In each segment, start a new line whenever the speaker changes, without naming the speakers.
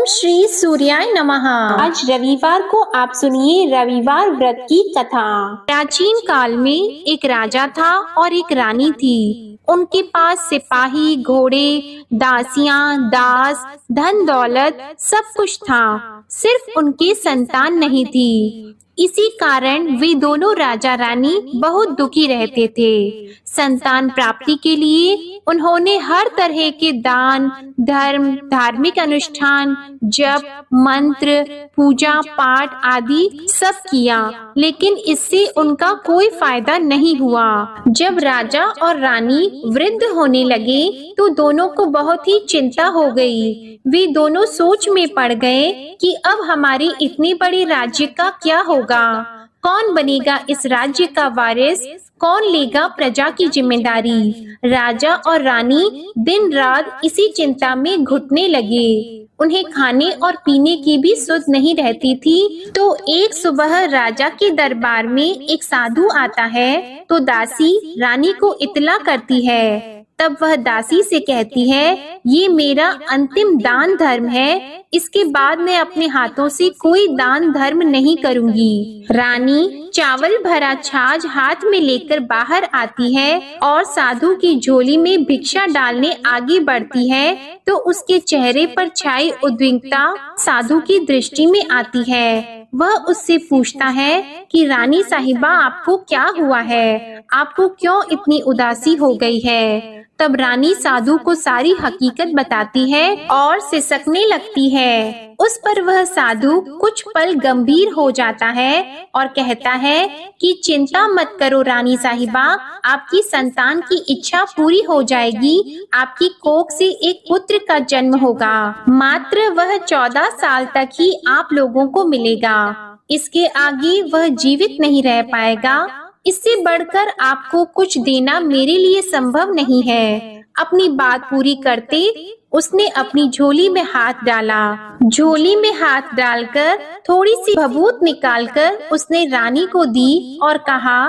ओम श्री सूर्याय नमः। आज रविवार को आप सुनिए रविवार व्रत की कथा। प्राचीन काल में एक राजा था और एक रानी थी। उनके पास सिपाही, घोड़े, दासियां, दास, धन दौलत सब कुछ था, सिर्फ उनकी संतान नहीं थी। इसी कारण वे दोनों राजा रानी बहुत दुखी रहते थे। संतान प्राप्ति के लिए उन्होंने हर तरह के दान, धर्म, धार्मिक अनुष्ठान, जप, मंत्र, पूजा पाठ आदि सब किया, लेकिन इससे उनका कोई फायदा नहीं हुआ। जब राजा और रानी वृद्ध होने लगे तो दोनों को बहुत ही चिंता हो गई। वे दोनों सोच में पड़ गए कि अब हमारे इतने बड़े राज्य का क्या होगा, कौन बनेगा इस राज्य का वारिस, कौन लेगा प्रजा की जिम्मेदारी। राजा और रानी दिन रात इसी चिंता में घुटने लगे। उन्हें खाने और पीने की भी सुध नहीं रहती थी। तो एक सुबह राजा के दरबार में एक साधु आता है तो दासी रानी को इत्तला करती है। तब वह दासी से कहती है, ये मेरा अंतिम दान धर्म है, इसके बाद मैं अपने हाथों से कोई दान धर्म नहीं करूंगी। रानी चावल भरा छाछ हाथ में लेकर बाहर आती है और साधु की झोली में भिक्षा डालने आगे बढ़ती है तो उसके चेहरे पर छाई उद्विग्नता साधु की दृष्टि में आती है। वह उससे पूछता है कि रानी साहिबा, आपको क्या हुआ है, आपको क्यों इतनी उदासी हो गई है। तब रानी साधु को सारी हकीकत बताती है और सिसकने लगती है। उस पर वह साधु कुछ पल गंभीर हो जाता है और कहता है कि चिंता मत करो रानी साहिबा, आपकी संतान की इच्छा पूरी हो जाएगी। आपकी कोख से एक पुत्र का जन्म होगा, मात्र वह 14 साल तक ही आप लोगों को मिलेगा। इसके आगे वह जीवित नहीं रह पाएगा। इससे बढ़कर आपको कुछ देना मेरे लिए संभव नहीं है। अपनी बात पूरी करते उसने अपनी झोली में हाथ डाला। झोली में हाथ डालकर थोड़ी सी भभूत निकालकर उसने रानी को दी और कहा,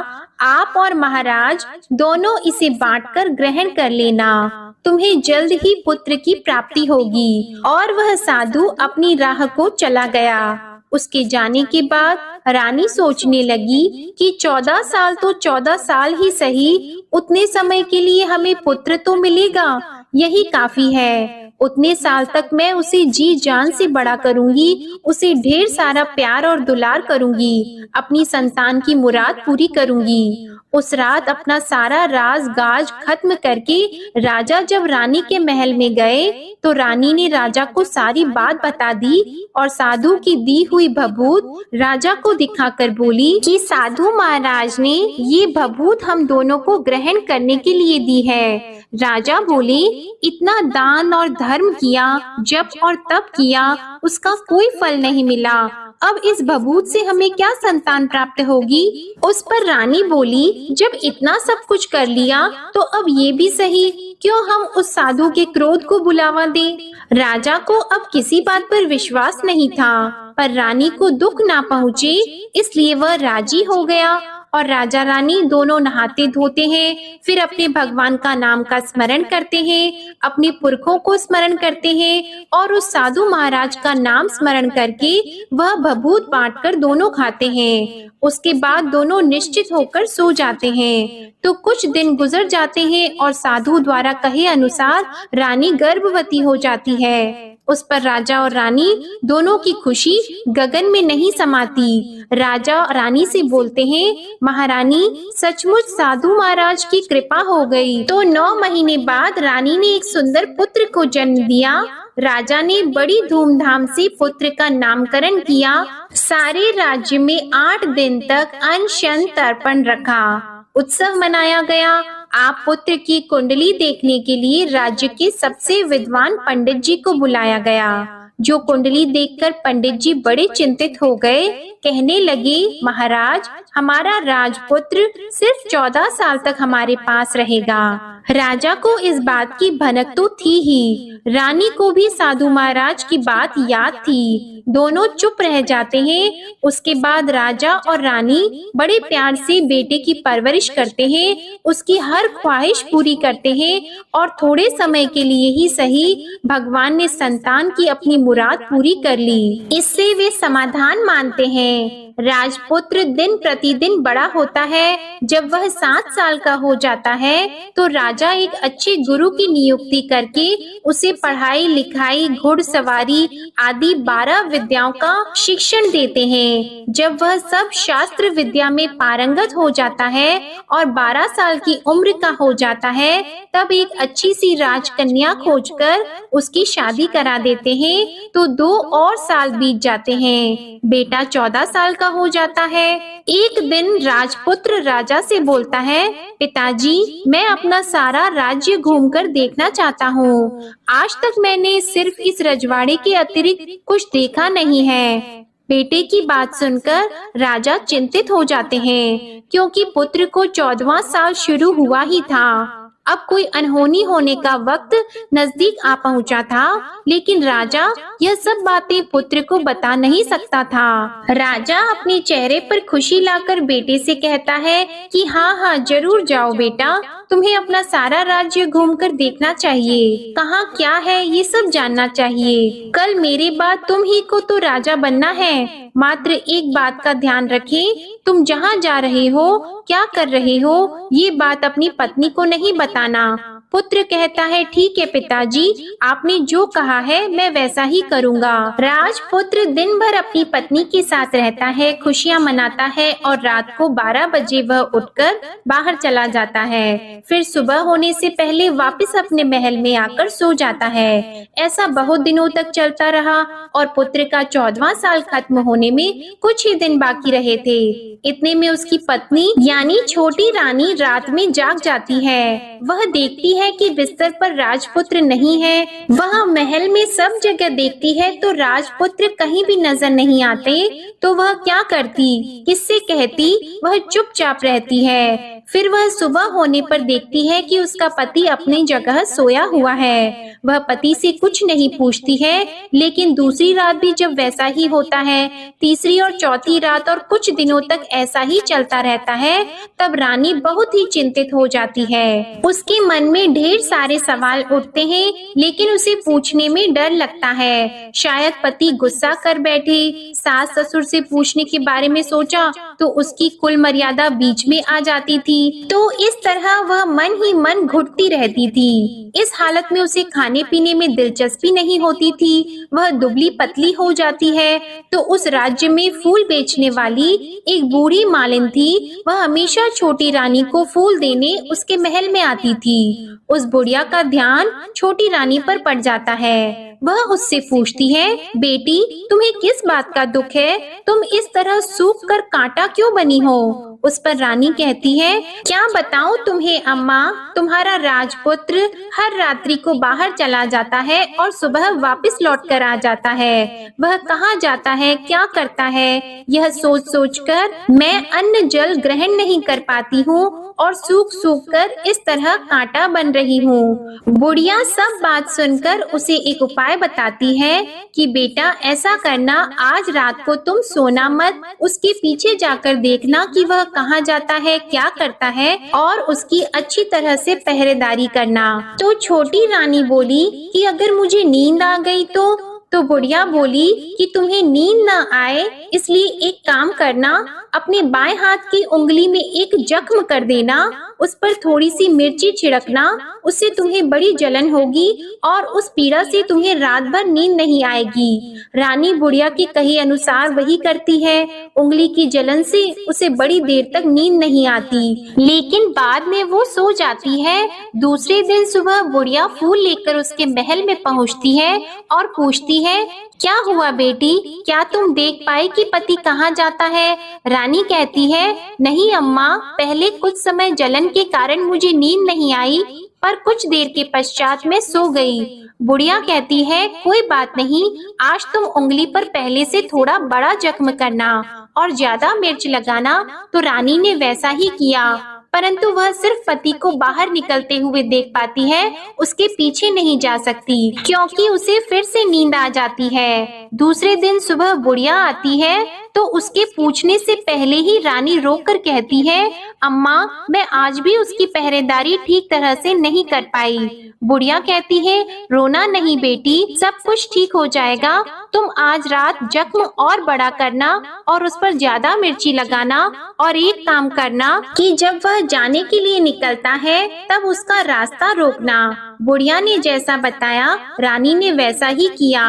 आप और महाराज दोनों इसे बांटकर ग्रहण कर लेना, तुम्हें जल्द ही पुत्र की प्राप्ति होगी। और वह साधु अपनी राह को चला गया। उसके जाने के बाद रानी सोचने लगी कि 14 साल तो 14 साल ही सही, उतने समय के लिए हमें पुत्र तो मिलेगा, यही काफी है। उतने साल तक मैं उसे जी जान से बड़ा करूंगी, उसे ढेर सारा प्यार और दुलार करूंगी, अपनी संतान की मुराद पूरी करूंगी। उस रात अपना सारा राज गाज खत्म करके राजा जब रानी के महल में गए तो रानी ने राजा को सारी बात बता दी और साधु की दी हुई भभूत राजा को दिखाकर बोली कि साधु महाराज ने ये भभूत हम दोनों को ग्रहण करने के लिए दी है। राजा बोले, इतना दान और धर्म किया, जप और तप किया, उसका कोई फल नहीं मिला। अब इस भभूत से हमें क्या संतान प्राप्त होगी। उस पर रानी बोली, जब इतना सब कुछ कर लिया तो अब ये भी सही, क्यों हम उस साधु के क्रोध को बुलावा दें। राजा को अब किसी बात पर विश्वास नहीं था, पर रानी को दुख ना पहुँचे इसलिए वह राजी हो गया। और राजा रानी दोनों नहाते धोते हैं, फिर अपने भगवान का नाम का स्मरण करते हैं, अपने पुरखों को स्मरण करते हैं और उस साधु महाराज का नाम स्मरण करके वह भभूत बांटकर दोनों खाते हैं। उसके बाद दोनों निश्चित होकर सो जाते हैं। तो कुछ दिन गुजर जाते हैं और साधु द्वारा कहे अनुसार रानी गर्भवती हो जाती है। उस पर राजा और रानी दोनों की खुशी गगन में नहीं समाती। राजा रानी से बोलते हैं, महारानी सचमुच साधु महाराज की कृपा हो गई। तो 9 महीने बाद रानी ने एक सुंदर पुत्र को जन्म दिया। राजा ने बड़ी धूमधाम से पुत्र का नामकरण किया। सारे राज्य में 8 दिन तक अनशन तर्पण रखा, उत्सव मनाया गया। आप पुत्र की कुंडली देखने के लिए राज्य के सबसे विद्वान पंडित जी को बुलाया गया। जो कुंडली देखकर पंडित जी बड़े चिंतित हो गए, कहने लगे, महाराज हमारा राजपुत्र सिर्फ 14 साल तक हमारे पास रहेगा। राजा को इस बात की भनक तो थी ही, रानी को भी साधु महाराज की बात याद थी। दोनों चुप रह जाते हैं। उसके बाद राजा और रानी बड़े प्यार से बेटे की परवरिश करते हैं, उसकी हर ख्वाहिश पूरी करते हैं और थोड़े समय के लिए ही सही भगवान ने संतान की अपनी मुराद पूरी कर ली। इससे वे समाधान मानते हैं। राजपुत्र दिन प्रतिदिन बड़ा होता है। जब वह 7 साल का हो जाता है तो राजा एक अच्छे गुरु की नियुक्ति करके उसे पढ़ाई लिखाई, घुड़सवारी आदि 12 विद्याओं का शिक्षण देते हैं। जब वह सब शास्त्र विद्या में पारंगत हो जाता है और 12 साल की उम्र का हो जाता है, तब एक अच्छी सी राजकन्या खोजकर उसकी शादी करा देते हैं। तो 2 और साल बीत जाते हैं। बेटा 14 साल का हो जाता है। एक दिन राजपुत्र राजा से बोलता है, पिताजी, मैं अपना सारा राज्य घूमकर देखना चाहता हूँ। आज तक मैंने सिर्फ इस रजवाड़े के अतिरिक्त कुछ देखा नहीं है। बेटे की बात सुनकर राजा चिंतित हो जाते हैं, क्योंकि पुत्र को 14वां साल शुरू हुआ ही था। अब कोई अनहोनी होने का वक्त नजदीक आ पहुंचा था, लेकिन राजा यह सब बातें पुत्र को बता नहीं सकता था। राजा अपने चेहरे पर खुशी लाकर बेटे से कहता है कि हाँ, जरूर जाओ बेटा, तुम्हें अपना सारा राज्य घूमकर देखना चाहिए। कहाँ क्या है ये सब जानना चाहिए। कल मेरे बाद तुम ही को तो राजा बनना है। मात्र एक बात का ध्यान रखें, तुम जहाँ जा रहे हो, क्या कर रहे हो, ये बात अपनी पत्नी को नहीं बताना। पुत्र कहता है, ठीक है पिताजी, आपने जो कहा है मैं वैसा ही करूँगा। राजपुत्र दिन भर अपनी पत्नी के साथ रहता है, खुशियाँ मनाता है और रात को 12 बजे वह उठकर बाहर चला जाता है। फिर सुबह होने से पहले वापस अपने महल में आकर सो जाता है। ऐसा बहुत दिनों तक चलता रहा और पुत्र का 14वां साल खत्म होने में कुछ ही दिन बाकी रहे थे। इतने में उसकी पत्नी यानी छोटी रानी रात में जाग जाती है। वह देखती है कि बिस्तर पर राजपुत्र नहीं है। वह महल में सब जगह देखती है तो राजपुत्र कहीं भी नजर नहीं आते। तो वह क्या करती, किससे कहती? वह चुपचाप रहती है। फिर वह सुबह होने पर देखती है कि उसका पति अपनी जगह सोया हुआ है। वह पति से कुछ नहीं पूछती है, लेकिन दूसरी रात भी जब वैसा ही होता है, तीसरी और चौथी रात और कुछ दिनों तक ऐसा ही चलता रहता है, तब रानी बहुत ही चिंतित हो जाती है। उसके मन में ढेर सारे सवाल उठते हैं, लेकिन उसे पूछने में डर लगता है। शायद पति गुस्सा कर बैठे। सास ससुर से पूछने के बारे में सोचा तो उसकी कुल मर्यादा बीच में आ जाती थी। तो इस तरह वह मन ही मन घुटती रहती थी। इस हालत में उसे खाने पीने में दिलचस्पी नहीं होती थी। वह दुबली पतली हो जाती है। तो उस राज्य में फूल बेचने वाली एक बूढ़ी मालिन थी। वह हमेशा छोटी रानी को फूल देने उसके महल में आती थी। उस बुढ़िया का ध्यान छोटी रानी पर पड़ जाता है। वह उससे पूछती है, बेटी, तुम्हें किस बात का दुख है? तुम इस तरह सूख कर कांटा क्यों बनी हो? उस पर रानी कहती है, क्या बताऊं तुम्हें अम्मा, तुम्हारा राजपुत्र हर रात्रि को बाहर चला जाता है और सुबह वापस लौट कर आ जाता है। वह कहाँ जाता है, क्या करता है, यह सोच सोच कर मैं अन्न जल ग्रहण नहीं कर पाती हूँ और सूख सूख कर इस तरह कांटा बन रही हूँ। बुढ़िया सब बात सुनकर उसे एक उपाय बताती है कि बेटा ऐसा करना, आज रात को तुम सोना मत, उसके पीछे जाकर देखना कि वह कहाँ जाता है, क्या करता है और उसकी अच्छी तरह से पहरेदारी करना। तो छोटी रानी बोली कि अगर मुझे नींद आ गई तो बुढ़िया बोली कि तुम्हें नींद ना आए इसलिए एक काम करना, अपने बाएं हाथ की उंगली में एक जख्म कर देना, उस पर थोड़ी सी मिर्ची छिड़कना, उससे तुम्हें बड़ी जलन होगी और उस पीड़ा से तुम्हें रात भर नींद नहीं आएगी। रानी बुढ़िया के कहे अनुसार वही करती है। उंगली की जलन से उसे बड़ी देर तक नींद नहीं आती, लेकिन बाद में वो सो जाती है। दूसरे दिन सुबह बुढ़िया फूल लेकर उसके महल में पहुंचती है और पूछती है, क्या हुआ बेटी, क्या तुम देख पाई कि पति कहाँ जाता है? रानी कहती है, नहीं अम्मा, पहले कुछ समय जलन के कारण मुझे नींद नहीं आई, पर कुछ देर के पश्चात मैं सो गई। बुढ़िया कहती है, कोई बात नहीं, आज तुम उंगली पर पहले से थोड़ा बड़ा जख्म करना और ज्यादा मिर्च लगाना। तो रानी ने वैसा ही किया, परंतु वह सिर्फ पति को बाहर निकलते हुए देख पाती है, उसके पीछे नहीं जा सकती, क्योंकि उसे फिर से नींद आ जाती है। दूसरे दिन सुबह बुढ़िया आती है तो उसके पूछने से पहले ही रानी रोककर कहती है, अम्मा, मैं आज भी उसकी पहरेदारी ठीक तरह से नहीं कर पाई। बुढ़िया कहती है, रोना नहीं बेटी, सब कुछ ठीक हो जाएगा। तुम आज रात जख्म और बड़ा करना और उस पर ज्यादा मिर्ची लगाना, और एक काम करना कि जब वह जाने के लिए निकलता है तब उसका रास्ता रोकना। बुढ़िया ने जैसा बताया रानी ने वैसा ही किया।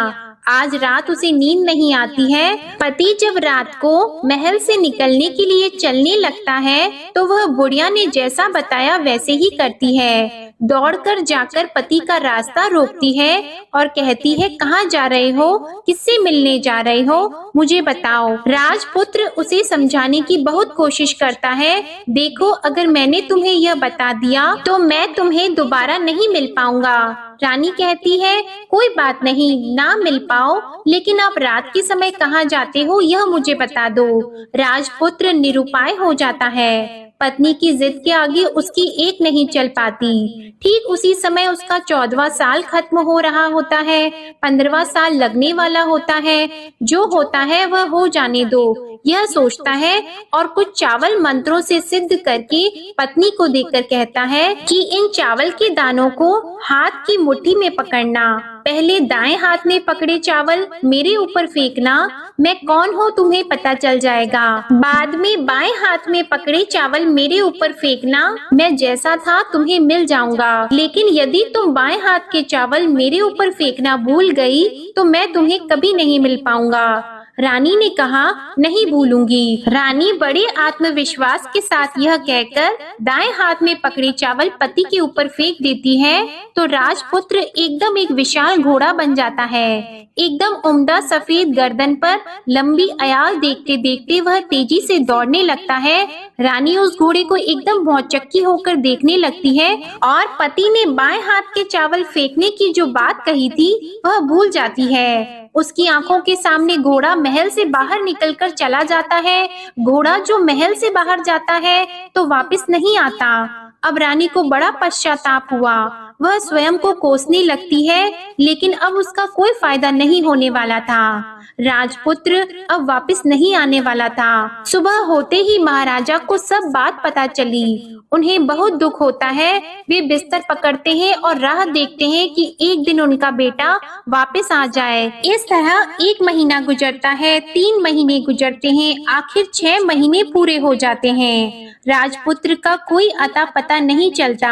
आज रात उसे नींद नहीं आती है। पति जब रात को महल से निकलने के लिए चलने लगता है तो वह बुढ़िया ने जैसा बताया वैसे ही करती है। दौड़कर जाकर पति का रास्ता रोकती है और कहती है, कहाँ जा रहे हो, किससे मिलने जा रहे हो, मुझे बताओ। राजपुत्र उसे समझाने की बहुत कोशिश करता है। देखो, अगर मैंने तुम्हें यह बता दिया तो मैं तुम्हें दोबारा नहीं मिल पाऊंगा। रानी कहती है, कोई बात नहीं, ना मिल पाओ, लेकिन आप रात के समय कहाँ जाते हो यह मुझे बता दो। राजपुत्र निरुपाय हो जाता है। पत्नी की जिद के आगे उसकी एक नहीं चल पाती। ठीक उसी समय उसका 14वां साल खत्म हो रहा होता है, 15वां साल लगने वाला होता है। जो होता है वह हो जाने दो, यह सोचता है और कुछ चावल मंत्रों से सिद्ध करके पत्नी को देकर कहता है कि इन चावल के दानों को हाथ की मुट्ठी में पकड़ना। पहले दाएं हाथ में पकड़े चावल मेरे ऊपर फेंकना, मैं कौन हूँ तुम्हें पता चल जाएगा। बाद में बाएं हाथ में पकड़े चावल मेरे ऊपर फेंकना, मैं जैसा था तुम्हें मिल जाऊंगा। लेकिन यदि तुम बाएं हाथ के चावल मेरे ऊपर फेंकना भूल गई तो मैं तुम्हें कभी नहीं मिल पाऊंगा। रानी ने कहा, नहीं भूलूंगी। रानी बड़े आत्मविश्वास के साथ यह कहकर दाएं हाथ में पकड़े चावल पति के ऊपर फेंक देती है तो राजपुत्र एकदम एक विशाल घोड़ा बन जाता है। एकदम उम्दा सफेद गर्दन पर लंबी अयाल देखते देखते वह तेजी से दौड़ने लगता है। रानी उस घोड़े को एकदम भौचक्की होकर देखने लगती है और पति ने बाएं हाथ के चावल फेंकने की जो बात कही थी वह भूल जाती है। उसकी आंखों के सामने घोड़ा महल से बाहर निकलकर चला जाता है। घोड़ा जो महल से बाहर जाता है तो वापस नहीं आता। अब रानी को बड़ा पश्चाताप हुआ। वह स्वयं को कोसने लगती है, लेकिन अब उसका कोई फायदा नहीं होने वाला था। राजपुत्र अब वापस नहीं आने वाला था। सुबह होते ही महाराजा को सब बात पता चली। उन्हें बहुत दुख होता है। वे बिस्तर पकड़ते हैं और राह देखते हैं कि एक दिन उनका बेटा वापस आ जाए। इस तरह 1 महीना गुजरता है, 3 महीने गुजरते हैं, आखिर 6 महीने पूरे हो जाते हैं। राजपुत्र का कोई अता पता नहीं चलता।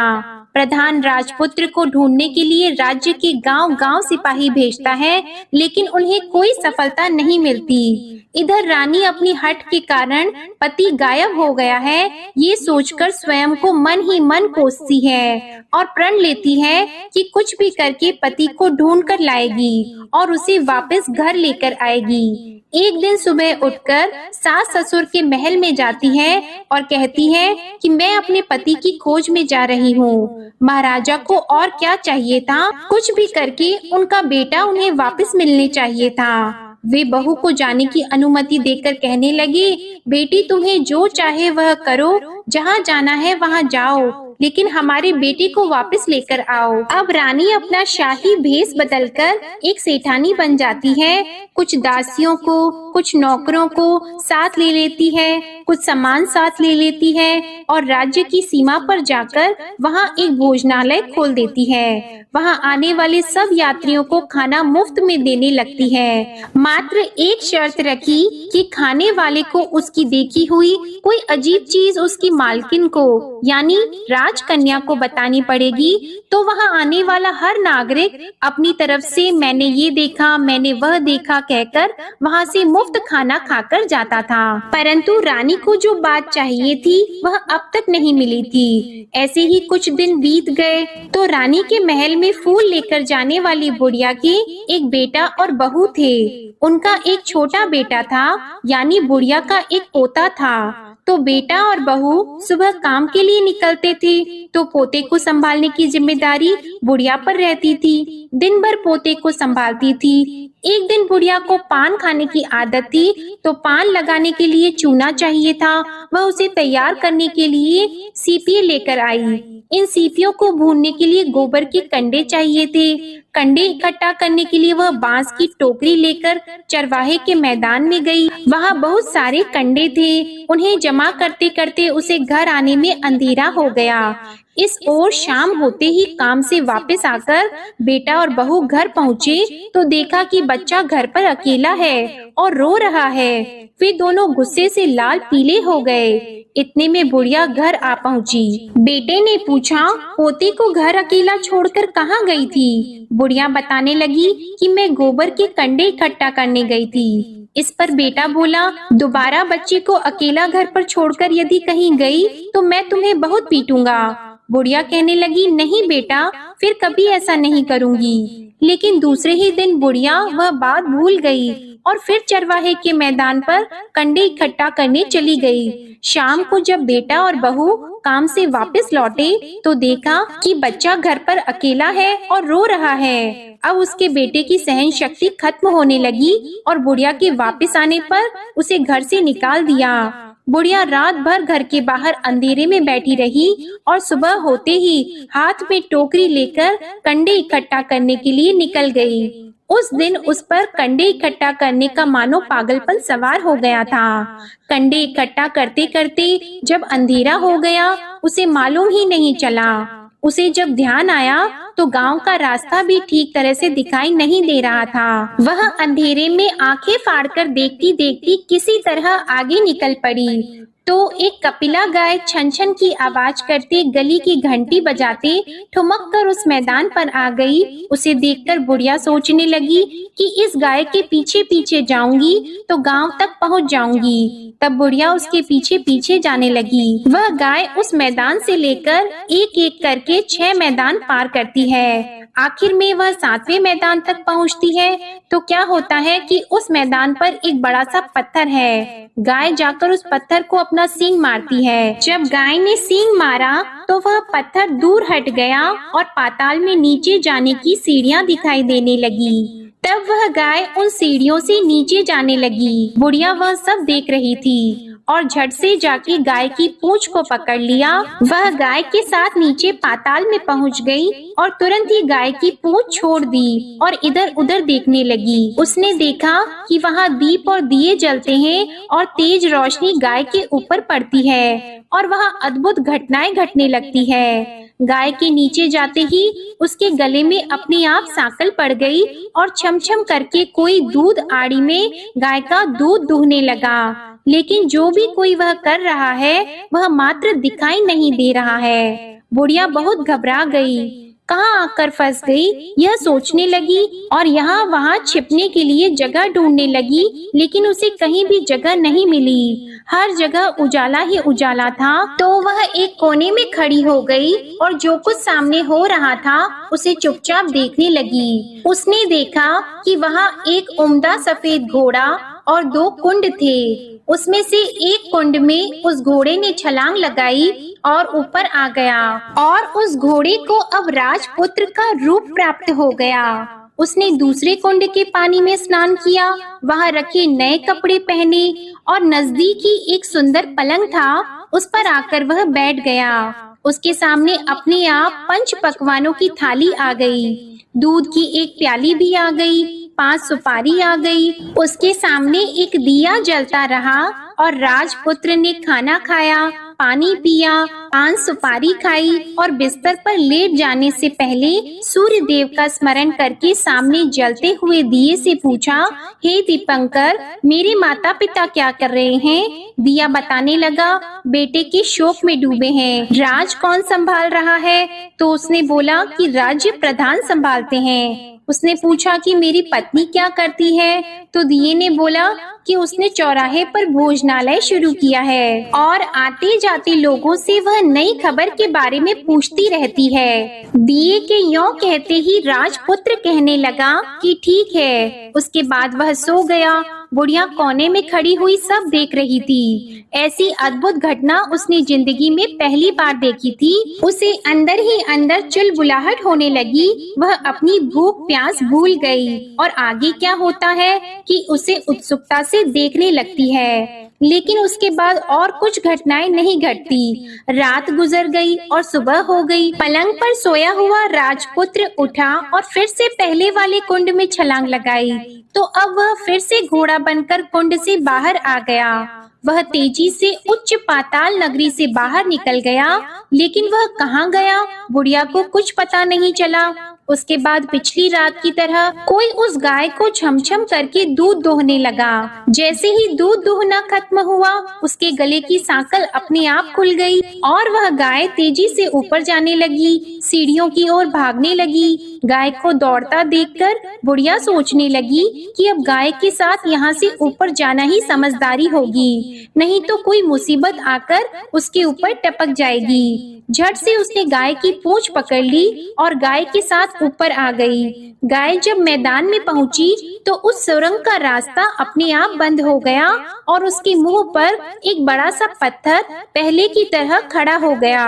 प्रधान राजपुत्र को ढूंढने के लिए राज्य के गांव-गांव सिपाही भेजता है, लेकिन उन्हें कोई सफलता नहीं मिलती। इधर रानी अपनी हठ के कारण पति गायब हो गया है, ये सोचकर स्वयं को मन ही मन कोसती है और प्रण लेती है कि कुछ भी करके पति को ढूंढ कर लाएगी और उसे वापस घर लेकर आएगी। एक दिन सुबह उठकर सास ससुर के महल में जाती है और कहती है कि मैं अपने पति की खोज में जा रही हूँ। महाराजा को और क्या चाहिए था, कुछ भी करके उनका बेटा उन्हें वापस मिलने चाहिए था। वे बहू को जाने की अनुमति देकर कहने लगे, बेटी तुम्हें जो चाहे वह करो, जहाँ जाना है वहाँ जाओ, लेकिन हमारे बेटे को वापस लेकर आओ। अब रानी अपना शाही भेष बदलकर एक सेठानी बन जाती है। कुछ दासियों को, कुछ नौकरों को साथ ले लेती है, कुछ सामान साथ ले लेती है और राज्य की सीमा पर जाकर वहाँ एक भोजनालय खोल देती है। वहाँ आने वाले सब यात्रियों को खाना मुफ्त में देने लगती है। मात्र एक शर्त रखी कि खाने वाले को उसकी देखी हुई कोई अजीब चीज उसकी मालकिन को यानी राजकन्या को बतानी पड़ेगी, तो वहाँ आने वाला हर नागरिक अपनी तरफ से मैंने ये देखा, मैंने वह देखा कहकर वहाँ से मुफ्त खाना खाकर जाता था। परंतु रानी को जो बात चाहिए थी वह अब तक नहीं मिली थी। ऐसे ही कुछ दिन बीत गए तो रानी के महल में फूल लेकर जाने वाली बुढ़िया के एक बेटा और बहू थे। उनका एक छोटा बेटा था, यानी बुढ़िया का एक पोता था। तो बेटा और बहू सुबह काम के लिए निकलते थे तो पोते को संभालने की जिम्मेदारी बुढ़िया पर रहती थी। दिन भर पोते को संभालती थी। एक दिन बुढ़िया को पान खाने की आदत थी तो पान लगाने के लिए चूना चाहिए था। वह उसे तैयार करने के लिए सीपियां लेकर आई। इन सीपियों को भूनने के लिए गोबर के कंडे चाहिए थे। कंडे इकट्ठा करने के लिए वह बांस की टोकरी लेकर चरवाहे के मैदान में गई। वहाँ बहुत सारे कंडे थे। उन्हें जमा करते करते उसे घर आने में अंधेरा हो गया। इस ओर शाम होते ही काम से वापस आकर बेटा और बहू घर पहुँचे तो देखा कि बच्चा घर पर अकेला है और रो रहा है। वे दोनों गुस्से से लाल पीले हो गए। इतने में बुढ़िया घर आ पहुंची। बेटे ने पूछा, पोते को घर अकेला छोड़कर कहाँ गई थी? बुढ़िया बताने लगी कि मैं गोबर के कंडे इकट्ठा करने गई थी। इस पर बेटा बोला, दोबारा बच्चे को अकेला घर पर छोड़कर यदि कहीं गई तो मैं तुम्हें बहुत पीटूंगा। बुढ़िया कहने लगी, नहीं बेटा, फिर कभी ऐसा नहीं करूंगी। लेकिन दूसरे ही दिन बुढ़िया वह बात भूल गई और फिर चरवाहे के मैदान पर कंडे इकट्ठा करने चली गई। शाम को जब बेटा और बहू काम से वापस लौटे तो देखा कि बच्चा घर पर अकेला है और रो रहा है। अब उसके बेटे की सहन शक्ति खत्म होने लगी और बुढ़िया के वापस आने पर उसे घर से निकाल दिया। बुढ़िया रात भर घर के बाहर अंधेरे में बैठी रही और सुबह होते ही हाथ में टोकरी लेकर कंडे इकट्ठा करने के लिए निकल गई। उस दिन उस पर कंडे इकट्ठा करने का मानो पागलपन सवार हो गया था। कंडे इकट्ठा करते करते जब अंधेरा हो गया उसे मालूम ही नहीं चला। उसे जब ध्यान आया तो गांव का रास्ता भी ठीक तरह से दिखाई नहीं दे रहा था। वह अंधेरे में आंखें फाड़कर देखती देखती किसी तरह आगे निकल पड़ी तो एक कपिला गाय छन छन की आवाज करते गली की घंटी बजाते ठुमक कर उस मैदान पर आ गई। उसे देखकर बुढ़िया सोचने लगी कि इस गाय के पीछे पीछे जाऊंगी तो गांव तक पहुंच जाऊंगी। तब बुढ़िया उसके पीछे पीछे जाने लगी। वह गाय उस मैदान से लेकर एक एक करके 6 मैदान पार करती है। आखिर में वह 7वें मैदान तक पहुंचती है तो क्या होता है कि उस मैदान पर एक बड़ा सा पत्थर है। गाय जाकर उस पत्थर को अपना सींग मारती है। जब गाय ने सींग मारा तो वह पत्थर दूर हट गया और पाताल में नीचे जाने की सीढ़ियां दिखाई देने लगी। तब वह गाय उन सीढ़ियों से नीचे जाने लगी। बुढ़िया वह सब देख रही थी और झट से जाके गाय की पूंछ को पकड़ लिया। वह गाय के साथ नीचे पाताल में पहुंच गई और तुरंत ही गाय की पूंछ छोड़ दी और इधर उधर देखने लगी। उसने देखा कि वहाँ दीप और दिए जलते हैं और तेज रोशनी गाय के ऊपर पड़ती है और वहाँ अद्भुत घटनाएं घटने लगती है। गाय के नीचे जाते ही उसके गले में अपने आप सांकल पड़ गई और छमछम करके कोई दूध आड़ी में गाय का दूध दूहने लगा। लेकिन जो भी कोई वह कर रहा है वह मात्र दिखाई नहीं दे रहा है। बुढ़िया बहुत घबरा गई, कहाँ आकर फंस गई यह सोचने लगी और यहाँ वहाँ छिपने के लिए जगह ढूंढने लगी। लेकिन उसे कहीं भी जगह नहीं मिली। हर जगह उजाला ही उजाला था। तो वह एक कोने में खड़ी हो गई और जो कुछ सामने हो रहा था उसे चुपचाप देखने लगी। उसने देखा कि वहाँ एक उम्दा सफेद घोड़ा और 2 कुंड थे। उसमें से एक कुंड में उस घोड़े ने छलांग लगाई और ऊपर आ गया और उस घोड़े को अब राजपुत्र का रूप प्राप्त हो गया। उसने दूसरे कुंड के पानी में स्नान किया, वहाँ रखे नए कपड़े पहने और नजदीक ही एक सुंदर पलंग था, उस पर आकर वह बैठ गया। उसके सामने अपने आप 5 पकवानों की थाली आ गई। दूध की एक प्याली भी आ गई, 5 सुपारी आ गई। उसके सामने एक दिया जलता रहा और राजपुत्र ने खाना खाया, पानी पिया, 5 सुपारी खाई और बिस्तर पर लेट जाने से पहले सूर्य देव का स्मरण करके सामने जलते हुए दिए से पूछा, हे दीपंकर, मेरे माता पिता क्या कर रहे हैं? दिया बताने लगा, बेटे के शोक में डूबे हैं। राज कौन संभाल रहा है? तो उसने बोला कि राज्य प्रधान संभालते हैं। उसने पूछा कि मेरी पत्नी क्या करती है? तो दिए ने बोला कि उसने चौराहे पर भोजनालय शुरू किया है और आते जाते लोगों से वह नई खबर के बारे में पूछती रहती है। दिए के यों कहते ही राजपुत्र कहने लगा कि ठीक है। उसके बाद वह सो गया। बुढ़िया कोने में खड़ी हुई सब देख रही थी। ऐसी अद्भुत घटना उसने जिंदगी में पहली बार देखी थी। उसे अंदर ही अंदर चुलबुलाहट होने लगी। वह अपनी भूख प्यास भूल गई और आगे क्या होता है कि उसे उत्सुकता से देखने लगती है। लेकिन उसके बाद और कुछ घटनाएं नहीं घटती। रात गुजर गई और सुबह हो गई। पलंग पर सोया हुआ राजपुत्र उठा और फिर से पहले वाले कुंड में छलांग लगाई। तो अब वह फिर से घोड़ा बनकर कुंड से बाहर आ गया। वह तेजी से उच्च पाताल नगरी से बाहर निकल गया, लेकिन वह कहाँ गया, बुढ़िया को कुछ पता नहीं चला। उसके बाद पिछली रात की तरह कोई उस गाय को छमछम करके दूध दोहने लगा। जैसे ही दूध दोहना खत्म हुआ, उसके गले की सांकल अपने आप खुल गई और वह गाय तेजी से ऊपर जाने लगी, सीढ़ियों की ओर भागने लगी। गाय को दौड़ता देखकर बुढ़िया सोचने लगी कि अब गाय के साथ यहाँ से ऊपर जाना ही समझदारी होगी, नहीं तो कोई मुसीबत आकर उसके ऊपर टपक जाएगी। झट से उसने गाय की पूंछ पकड़ ली और गाय के साथ ऊपर आ गई। गाय जब मैदान में पहुंची तो उस सुरंग का रास्ता अपने आप बंद हो गया और उसके मुंह पर एक बड़ा सा पत्थर पहले की तरह खड़ा हो गया।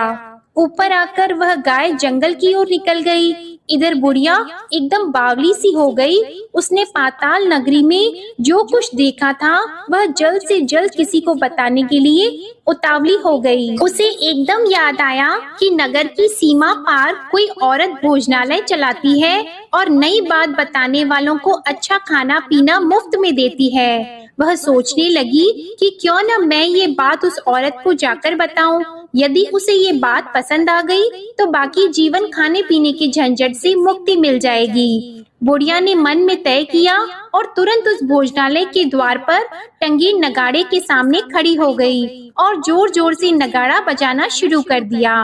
ऊपर आकर वह गाय जंगल की ओर निकल गई। इधर बुढ़िया एकदम बावली सी हो गई। उसने पाताल नगरी में जो कुछ देखा था वह जल्द से जल्द किसी को बताने के लिए उतावली हो गई। उसे एकदम याद आया कि नगर की सीमा पार कोई औरत भोजनालय चलाती है और नई बात बताने वालों को अच्छा खाना पीना मुफ्त में देती है। वह सोचने लगी कि क्यों न मैं ये बात उस औरत को जाकर बताऊं। यदि उसे ये बात पसंद आ गई तो बाकी जीवन खाने पीने के झंझट से मुक्ति मिल जाएगी। बुढ़िया ने मन में तय किया और तुरंत उस भोजनालय के द्वार पर टंगे नगाड़े के सामने खड़ी हो गई और जोर जोर से नगाड़ा बजाना शुरू कर दिया।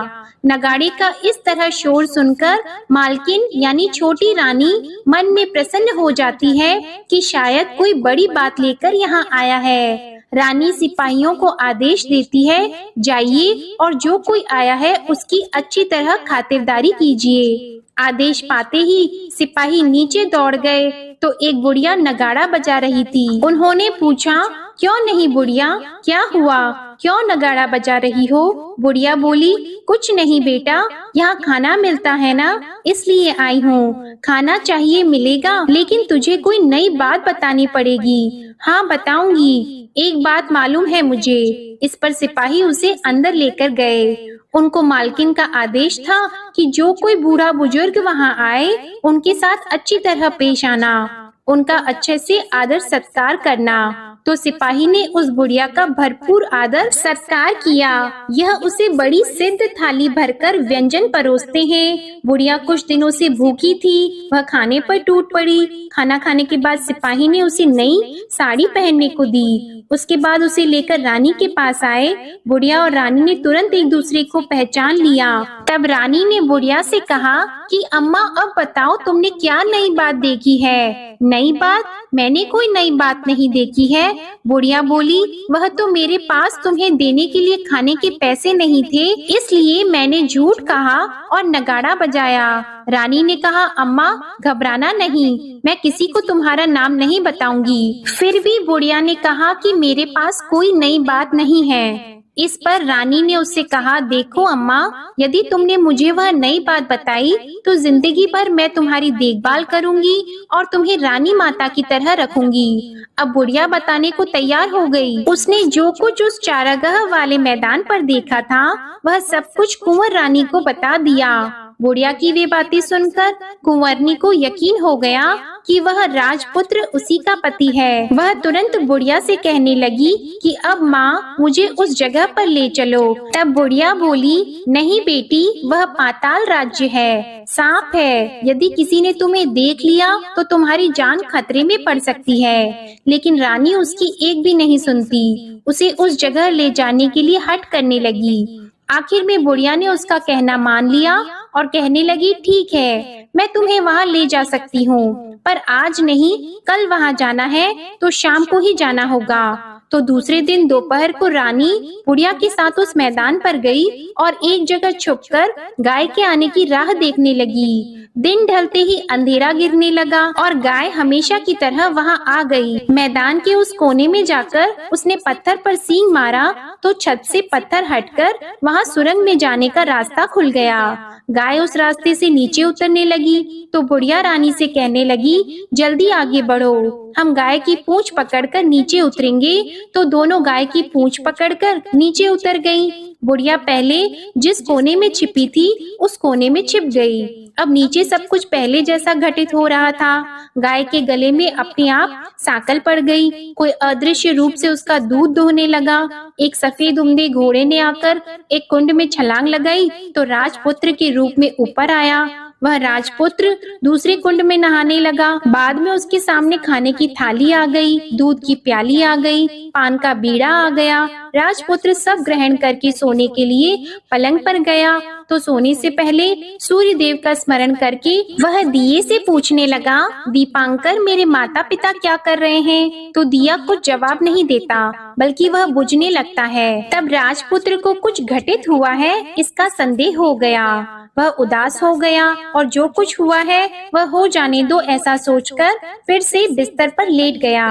नगाड़े का इस तरह शोर सुनकर मालकिन यानी छोटी रानी मन में प्रसन्न हो जाती है कि शायद कोई बड़ी बात लेकर यहाँ आया है। रानी सिपाहियों को आदेश देती है, जाइए और जो कोई आया है उसकी अच्छी तरह खातिरदारी कीजिए। आदेश पाते ही सिपाही नीचे दौड़ गए तो एक बुढ़िया नगाड़ा बजा रही थी। उन्होंने पूछा, क्यों नहीं बुढ़िया, क्या हुआ, क्यों नगाड़ा बजा रही हो? बुढ़िया बोली, कुछ नहीं बेटा, यहाँ खाना मिलता है ना, इसलिए आई हूँ। खाना चाहिए मिलेगा, लेकिन तुझे कोई नई बात बतानी पड़ेगी। हाँ बताऊंगी, एक बात मालूम है मुझे। इस पर सिपाही उसे अंदर लेकर गए। उनको मालकिन का आदेश था कि जो कोई बूढ़ा बुजुर्ग वहाँ आए उनके साथ अच्छी तरह पेश आना, उनका अच्छे से आदर सत्कार करना। तो सिपाही ने उस बुढ़िया का भरपूर आदर सत्कार किया। यह उसे बड़ी सिद्ध थाली भरकर व्यंजन परोसते हैं। बुढ़िया कुछ दिनों से भूखी थी, वह खाने पर टूट पड़ी। खाना खाने के बाद सिपाही ने उसे नई साड़ी पहनने को दी। उसके बाद उसे लेकर रानी के पास आए। बुढ़िया और रानी ने तुरंत एक दूसरे को पहचान लिया। तब रानी ने बुढ़िया से कहा कि अम्मा अब बताओ तुमने क्या नई बात देखी है? नई बात? मैंने कोई नई बात नहीं देखी है। बुढ़िया बोली, वह तो मेरे पास तुम्हें देने के लिए खाने के पैसे नहीं थे, इसलिए मैंने झूठ कहा और नगाड़ा बजाया। रानी ने कहा, अम्मा घबराना नहीं, मैं किसी को तुम्हारा नाम नहीं बताऊंगी। फिर भी बुढ़िया ने कहा कि मेरे पास कोई नई बात नहीं है। इस पर रानी ने उससे कहा, देखो अम्मा, यदि तुमने मुझे वह नई बात बताई तो जिंदगी भर मैं तुम्हारी देखभाल करूंगी और तुम्हें रानी माता की तरह रखूंगी। अब बुढ़िया बताने को तैयार हो गई। उसने जो कुछ उस चारागाह वाले मैदान पर देखा था वह सब कुछ कुंवर रानी को बता दिया। बुढ़िया की वे बातें सुनकर कुंवरनी को यकीन हो गया कि वह राजपुत्र उसी का पति है। वह तुरंत बुढ़िया से कहने लगी कि अब माँ मुझे उस जगह पर ले चलो। तब बुढ़िया बोली, नहीं बेटी, वह पाताल राज्य है, सांप है। यदि किसी ने तुम्हें देख लिया तो तुम्हारी जान खतरे में पड़ सकती है। लेकिन रानी उसकी एक भी नहीं सुनती, उसे उस जगह ले जाने के लिए हठ करने लगी। आखिर में बुढ़िया ने उसका कहना मान लिया और कहने लगी, ठीक है, मैं तुम्हें वहाँ ले जा सकती हूँ, पर आज नहीं, कल वहाँ जाना है तो शाम को ही जाना होगा। तो दूसरे दिन दोपहर को रानी बुढ़िया के साथ उस मैदान पर गई और एक जगह छुपकर गाय के आने की राह देखने लगी। दिन ढलते ही अंधेरा गिरने लगा और गाय हमेशा की तरह वहां आ गई। मैदान के उस कोने में जाकर उसने पत्थर पर सींग मारा तो छत से पत्थर हटकर वहां सुरंग में जाने का रास्ता खुल गया। गाय उस रास्ते से नीचे उतरने लगी तो बुढ़िया रानी से कहने लगी, जल्दी आगे बढ़ो, हम गाय की पूंछ पकड़कर नीचे उतरेंगे। तो दोनों गाय की पूंछ पकड़कर नीचे उतर गईं। बुढ़िया पहले जिस कोने में छिपी थी उस कोने में छिप गई। अब नीचे सब कुछ पहले जैसा घटित हो रहा था। गाय के गले में अपने आप सांकल पड़ गई। कोई अदृश्य रूप से उसका दूध दोहने लगा। एक सफेद उम्दे घोड़े ने आकर एक कुंड में छलांग लगाई तो राजपुत्र के रूप में ऊपर आया। वह राजपुत्र दूसरे कुंड में नहाने लगा। बाद में उसके सामने खाने की थाली आ गई, दूध की प्याली आ गई, पान का बीड़ा आ गया। राजपुत्र सब ग्रहण करके सोने के लिए पलंग पर गया तो सोने से पहले सूर्य देव का स्मरण करके वह दिए से पूछने लगा, दीपांकर मेरे माता पिता क्या कर रहे हैं? तो दिया कुछ जवाब नहीं देता बल्कि वह बुझने लगता है। तब राजपुत्र को कुछ घटित हुआ है इसका संदेह हो गया। वह उदास हो गया और जो कुछ हुआ है वह हो जाने दो ऐसा सोचकर फिर से बिस्तर पर लेट गया।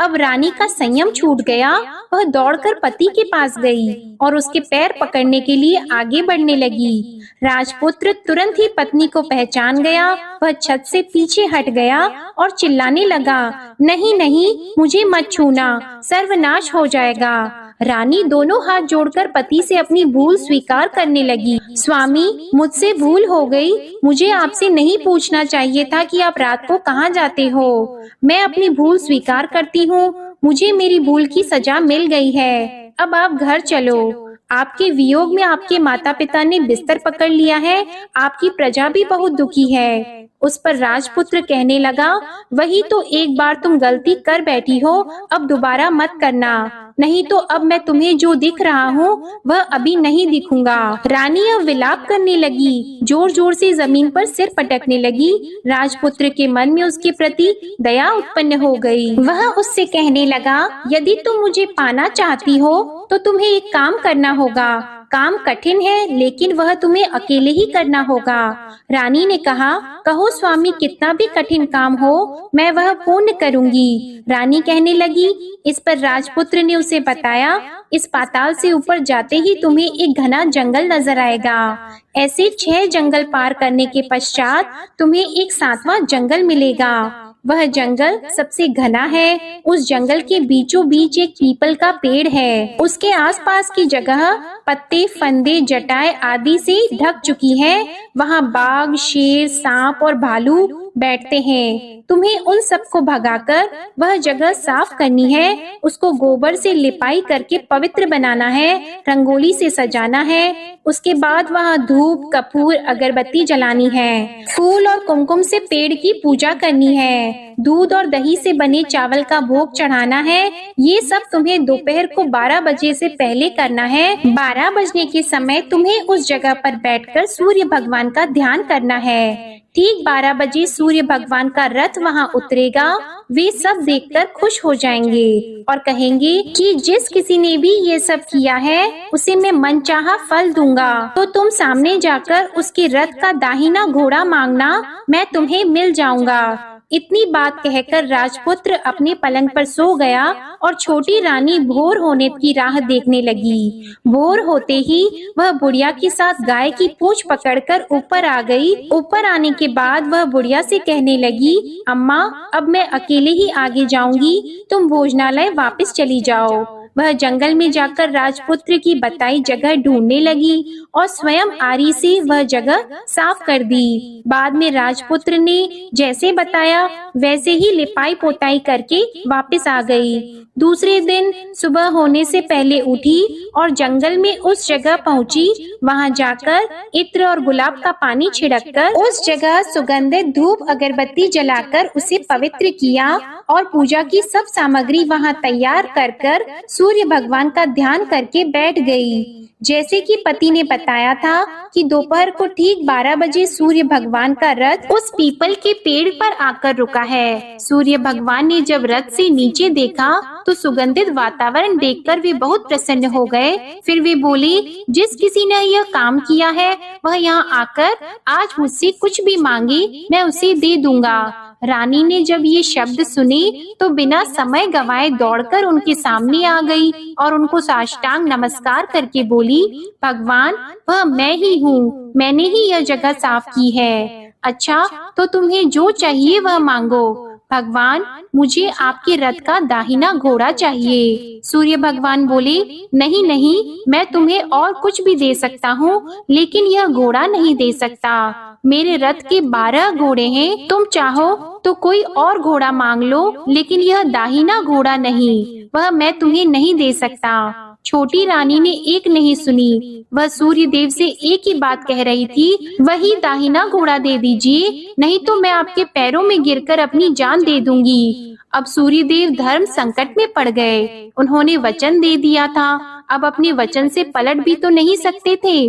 अब रानी का संयम छूट गया। वह दौड़कर पति के पास गई और उसके पैर पकड़ने के लिए आगे बढ़ने लगी। राजपुत्र तुरंत ही पत्नी को पहचान गया। वह छत से पीछे हट गया और चिल्लाने लगा, नहीं नहीं, मुझे मत छूना, सर्वनाश हो जाएगा। रानी दोनों हाथ जोड़कर पति से अपनी भूल स्वीकार करने लगी। स्वामी, मुझसे भूल हो गई। मुझे आपसे नहीं पूछना चाहिए था कि आप रात को कहाँ जाते हो। मैं अपनी भूल स्वीकार करती हूँ। मुझे मेरी भूल की सजा मिल गई है। अब आप घर चलो। आपके वियोग में आपके माता पिता ने बिस्तर पकड़ लिया है। आपकी प्रजा भी बहुत दुखी है। उस पर राजपुत्र कहने लगा, वही तो एक बार तुम गलती कर बैठी हो, अब दोबारा मत करना, नहीं तो अब मैं तुम्हें जो दिख रहा हूँ वह अभी नहीं दिखूंगा। रानी अब विलाप करने लगी, जोर जोर से जमीन पर सिर पटकने लगी। राजपुत्र के मन में उसके प्रति दया उत्पन्न हो गई। वह उससे कहने लगा, यदि तुम मुझे पाना चाहती हो तो तुम्हें एक काम करना होगा। काम कठिन है लेकिन वह तुम्हें अकेले ही करना होगा। रानी ने कहा, कहो स्वामी, कितना भी कठिन काम हो मैं वह पूर्ण करूंगी। रानी कहने लगी। इस पर राजपुत्र ने उसे बताया, इस पाताल से ऊपर जाते ही तुम्हें एक घना जंगल नजर आएगा। ऐसे 6 जंगल पार करने के पश्चात तुम्हें एक 7वां जंगल मिलेगा। वह जंगल सबसे घना है। उस जंगल के बीचों बीच एक पीपल का पेड़ है। उसके आसपास की जगह पत्ते, फंदे, जटाएं आदि से ढक चुकी है। वहाँ बाघ, शेर, सांप और भालू बैठते हैं। तुम्हें उन सबको भगाकर वह जगह साफ करनी है। उसको गोबर से लिपाई करके पवित्र बनाना है, रंगोली से सजाना है। उसके बाद वहाँ धूप, कपूर, अगरबत्ती जलानी है। फूल और कुमकुम से पेड़ की पूजा करनी है। दूध और दही से बने चावल का भोग चढ़ाना है। ये सब तुम्हें दोपहर को 12 बजे से पहले करना है। 12 बजने के समय तुम्हें उस जगह पर बैठकर सूर्य भगवान का ध्यान करना है। ठीक 12 बजे सूर्य भगवान का रथ वहाँ उतरेगा। वे सब देखकर खुश हो जाएंगे और कहेंगे कि जिस किसी ने भी ये सब किया है उसे मैं मनचाहा फल दूंगा। तो तुम सामने जाकर उसके रथ का दाहिना घोड़ा मांगना, मैं तुम्हें मिल जाऊंगा। इतनी बात कहकर राजपुत्र अपने पलंग पर सो गया और छोटी रानी भोर होने की राह देखने लगी। भोर होते ही वह बुढ़िया के साथ गाय की पूंछ पकड़कर ऊपर आ गई। ऊपर आने के बाद वह बुढ़िया से कहने लगी, अम्मा, अब मैं अकेले ही आगे जाऊंगी, तुम भोजनालय वापस चली जाओ। वह जंगल में जाकर राजपुत्र की बताई जगह ढूंढने लगी और स्वयं आरी से वह जगह साफ कर दी। बाद में राजपुत्र ने जैसे बताया वैसे ही लिपाई पोताई करके वापस आ गई। दूसरे दिन सुबह होने से पहले उठी और जंगल में उस जगह पहुंची। वहां जाकर इत्र और गुलाब का पानी छिड़ककर उस जगह सुगंधित धूप अगरबत्ती जलाकर उसे पवित्र किया और पूजा की सब सामग्री वहां तैयार कर सूर्य भगवान का ध्यान करके बैठ गई। जैसे कि पति ने बताया था कि दोपहर को ठीक 12 बजे सूर्य भगवान का रथ उस पीपल के पेड़ पर आकर रुका है। सूर्य भगवान ने जब रथ से नीचे देखा तो सुगंधित वातावरण देखकर वे बहुत प्रसन्न हो गए। फिर वे बोले, जिस किसी ने यह काम किया है वह यहाँ आकर आज मुझसे कुछ भी मांगे मैं उसे दे दूंगा। रानी ने जब ये शब्द सुने तो बिना समय गवाए दौड़कर उनके सामने आ गई और उनको साष्टांग नमस्कार करके बोली, भगवान वह मैं ही हूँ, मैंने ही यह जगह साफ की है। अच्छा, तो तुम्हें जो चाहिए वह मांगो। भगवान, मुझे आपके रथ का दाहिना घोड़ा चाहिए। सूर्य भगवान बोले, नहीं नहीं, मैं तुम्हें और कुछ भी दे सकता हूँ, लेकिन यह घोड़ा नहीं दे सकता। मेरे रथ के 12 घोड़े हैं, तुम चाहो तो कोई और घोड़ा मांग लो, लेकिन यह दाहिना घोड़ा नहीं, वह मैं तुम्हें नहीं दे सकता। छोटी रानी ने एक नहीं सुनी, वह सूर्य देव से एक ही बात कह रही थी, वही दाहिना घोड़ा दे दीजिए, नहीं तो मैं आपके पैरों में गिरकर अपनी जान दे दूंगी। अब सूर्य देव धर्म संकट में पड़ गए। उन्होंने वचन दे दिया था, अब अपने वचन से पलट भी तो नहीं सकते थे।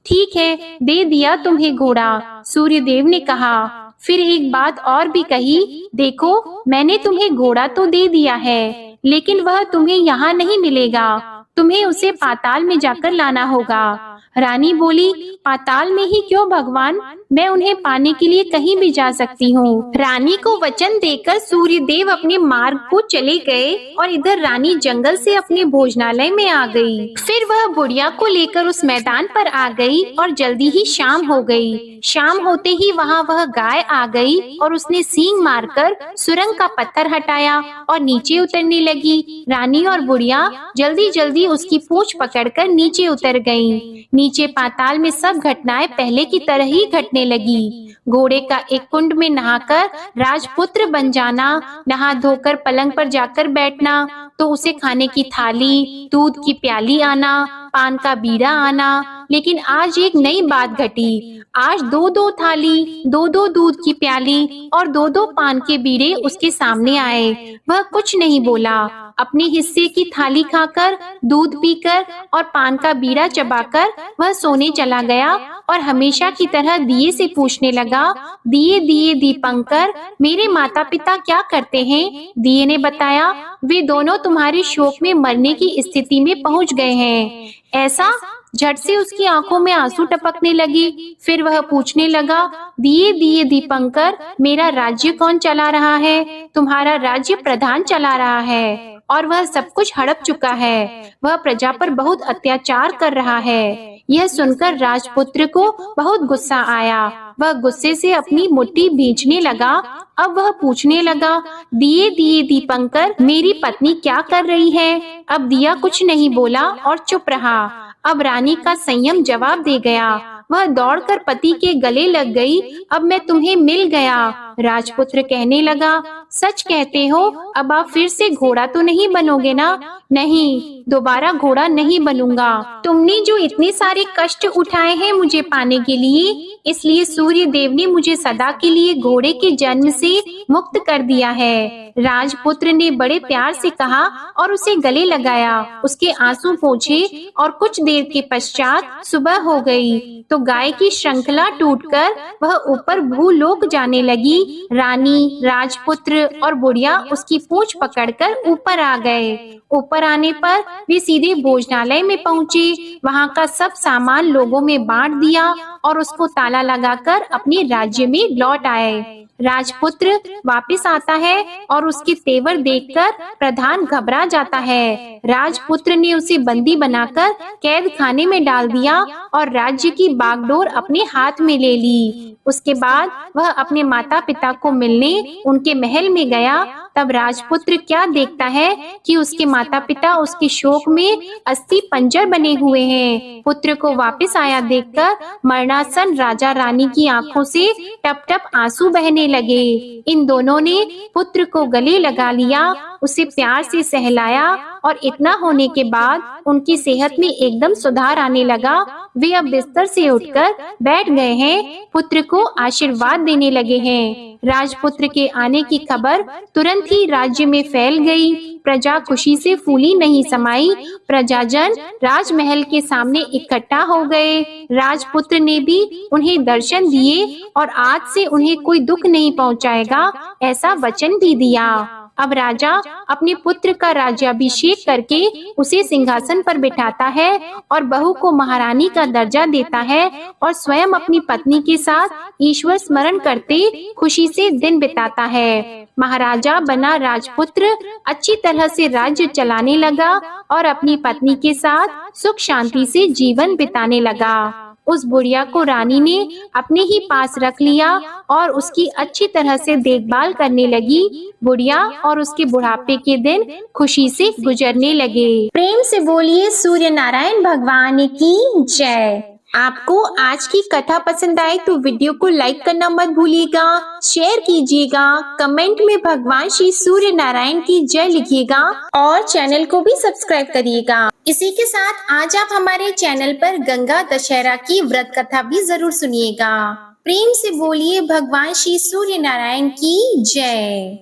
ठीक है, दे दिया तुम्हें घोड़ा, सूर्य देव ने कहा। फिर एक बात और भी कही, देखो मैंने तुम्हें घोड़ा तो दे दिया है, लेकिन वह तुम्हें यहाँ नहीं मिलेगा, तुम्हें उसे पाताल में जाकर लाना होगा। रानी बोली, पाताल में ही क्यों भगवान, मैं उन्हें पाने के लिए कहीं भी जा सकती हूँ। रानी को वचन देकर सूर्य देव अपने मार्ग को चले गए और इधर रानी जंगल से अपने भोजनालय में आ गई। फिर वह बुढ़िया को लेकर उस मैदान पर आ गई और जल्दी ही शाम हो गई। शाम होते ही वहाँ वह गाय आ गई और उसने सींग मारकर सुरंग का पत्थर हटाया और नीचे उतरने लगी। रानी और बुढ़िया जल्दी जल्दी उसकी पूंछ पकड़कर नीचे उतर गईं। नीचे पाताल में सब घटनाएं पहले की तरह ही घटने लगी। घोड़े का एक कुंड में नहाकर राजपुत्र बन जाना, नहा धोकर पलंग पर जाकर बैठना, तो उसे खाने की थाली, दूध की प्याली आना, पान का बीड़ा आना। लेकिन आज एक नई बात घटी। आज 2-2 थाली, 2-2 दूध की प्याली और 2-2 पान के बीड़े उसके सामने आए। वह कुछ नहीं बोला। अपने हिस्से की थाली खाकर, दूध पीकर और पान का बीड़ा चबाकर वह सोने चला गया और हमेशा की तरह दिए से पूछने लगा, दिए दिए दीपंकर, मेरे माता पिता क्या करते हैं? दिए ने बताया, वे दोनों तुम्हारे शोक में मरने की स्थिति में पहुंच गए हैं। ऐसा? झट से उसकी आंखों में आंसू टपकने लगी। फिर वह पूछने लगा, दिए दिए दीपंकर, मेरा राज्य कौन चला रहा है? तुम्हारा राज्य प्रधान चला रहा है और वह सब कुछ हड़प चुका है। वह प्रजा पर बहुत अत्याचार कर रहा है। यह सुनकर राजपुत्र को बहुत गुस्सा आया। वह गुस्से से अपनी मुट्ठी भींचने लगा। अब वह पूछने लगा, दिए दिए दीपंकर, मेरी पत्नी क्या कर रही है? अब दिया कुछ नहीं बोला और चुप रहा। अब रानी का संयम जवाब दे गया। वह दौड़कर पति के गले लग गई। अब मैं तुम्हें मिल गया। राजपुत्र कहने लगा, सच कहते हो? अब आप फिर से घोड़ा तो नहीं बनोगे ना? नहीं, दोबारा घोड़ा नहीं बनूंगा। तुमने जो इतने सारे कष्ट उठाए हैं मुझे पाने के लिए, इसलिए सूर्य देव ने मुझे सदा के लिए घोड़े के जन्म से मुक्त कर दिया है। राजपुत्र ने बड़े प्यार से कहा और उसे गले लगाया, उसके आंसू पोंछे और कुछ देर के पश्चात सुबह हो गई तो गाय की श्रृंखला टूटकर वह ऊपर भूलोक जाने लगी। रानी, राजपुत्र और बुढ़िया उसकी पूंछ पकड़कर ऊपर आ गए। ऊपर आने पर वे सीधे भोजनालय में पहुँचे। वहाँ का सब सामान लोगों में बांट दिया और उसको ताला लगाकर अपने राज्य में लौट आए। राजपुत्र वापस आता है और उसके तेवर देखकर प्रधान घबरा जाता है। राजपुत्र ने उसे बंदी बनाकर कैद खाने में डाल दिया और राज्य की बागडोर अपने हाथ में ले ली। उसके बाद वह अपने माता पिता को मिलने उनके महल में गया। तब राजपुत्र क्या देखता है कि उसके माता पिता उसके शोक में अस्थि पंजर बने हुए हैं। पुत्र को वापस आया देखकर मरणासन राजा रानी की आंखों से टप टप आंसू बहने लगे। इन दोनों ने पुत्र को गले लगा लिया, उसे प्यार से सहलाया और इतना होने के बाद उनकी सेहत में एकदम सुधार आने लगा। वे अब बिस्तर से उठकर बैठ गए हैं, पुत्र को आशीर्वाद देने लगे हैं। राजपुत्र के आने की खबर तुरंत ही राज्य में फैल गई। प्रजा खुशी से फूली नहीं समाई। प्रजाजन राजमहल के सामने इकट्ठा हो गए। राजपुत्र ने भी उन्हें दर्शन दिए और आज से उन्हें कोई दुख नहीं पहुंचाएगा, ऐसा वचन भी दिया। अब राजा अपने पुत्र का राज्याभिषेक करके उसे सिंहासन पर बिठाता है और बहू को महारानी का दर्जा देता है और स्वयं अपनी पत्नी के साथ ईश्वर स्मरण करते खुशी से दिन बिताता है। महाराजा बना राजपुत्र अच्छी तरह से राज्य चलाने लगा और अपनी पत्नी के साथ सुख शांति से जीवन बिताने लगा। उस बुढ़िया को रानी ने अपने ही पास रख लिया और उसकी अच्छी तरह से देखभाल करने लगी। बुढ़िया और उसके बुढ़ापे के दिन खुशी से गुजरने लगे। प्रेम से बोलिए सूर्य नारायण भगवान की जय। आपको आज की कथा पसंद आए तो वीडियो को लाइक करना मत भूलिएगा, शेयर कीजिएगा, कमेंट में भगवान श्री सूर्य नारायण की जय लिखिएगा और चैनल को भी सब्सक्राइब करिएगा। इसी के साथ आज आप हमारे चैनल पर गंगा दशहरा की व्रत कथा भी जरूर सुनिएगा। प्रेम से बोलिए भगवान श्री सूर्य नारायण की जय।